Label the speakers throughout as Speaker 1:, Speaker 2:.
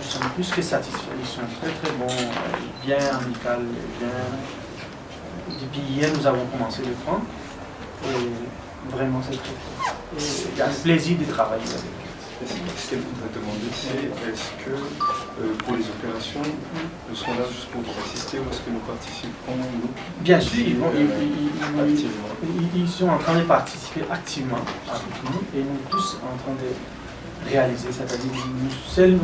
Speaker 1: sommes plus que satisfaits. Ils sont très très bons, bien amicaux, bien. Depuis hier, nous avons commencé le prendre. Et vraiment, c'est très cool. Et il y a le plaisir de travailler avec eux.
Speaker 2: Ce qu'elle voudrait demander, c'est est-ce que pour les opérations, nous serons là juste pour vous assister ou est-ce que nous participerons, nous?
Speaker 1: Bien sûr,
Speaker 2: activement.
Speaker 1: Ils sont en train de participer activement avec nous et nous tous en train de réaliser, c'est-à-dire nous seuls,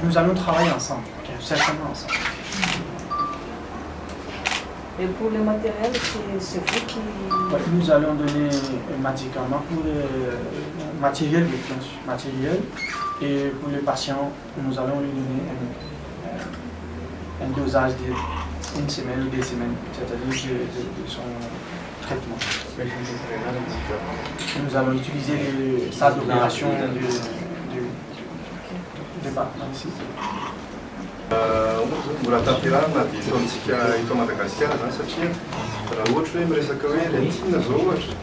Speaker 1: nous allons travailler ensemble, certainement ensemble.
Speaker 3: Et pour le matériel, c'est vous qui...
Speaker 1: Ouais, nous allons donner un médicament pour le matériel, bien sûr, matériel. Et pour les patients, nous allons lui donner un dosage d'une semaine ou 2 semaines, c'est-à-dire de son traitement. Et nous allons utiliser les salles d'opération du département ici.
Speaker 2: Mbola tamperana dia ataontsika eto Madagasikara zany satria raha ohatra hoe miresaka hoe lentina zao ohatra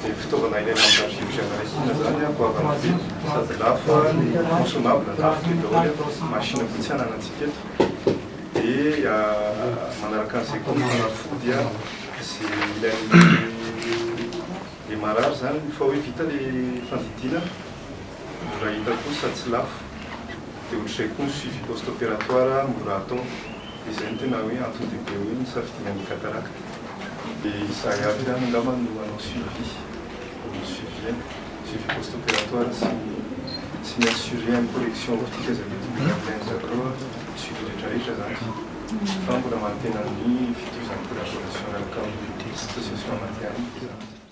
Speaker 2: dia fitaovana ilaina amin'ny archive lentina zany goavana be sady lafa ny consommable lafo be daholo machine koa tsy ananantsika eto dia manaraka an'izay koa fanafody zay ilain'ny marary zany fa hoe vita le fandidina raha hita koa sady tsy lafo. Dia ohatr'izay koa ny suivi post-opératoire mora atao. Izay no tena hoe antony lehibe hoe ny safidian'ny cataracte. Dia izahay avy zany angamba no hanao suivi post-opératoire sy ny assurer une correction optique zay mety mila suivi rehetrarehetra zany. Fa mbola mantena ny fitohizan'ny collaboration miaraka amin'ny association amaternelle.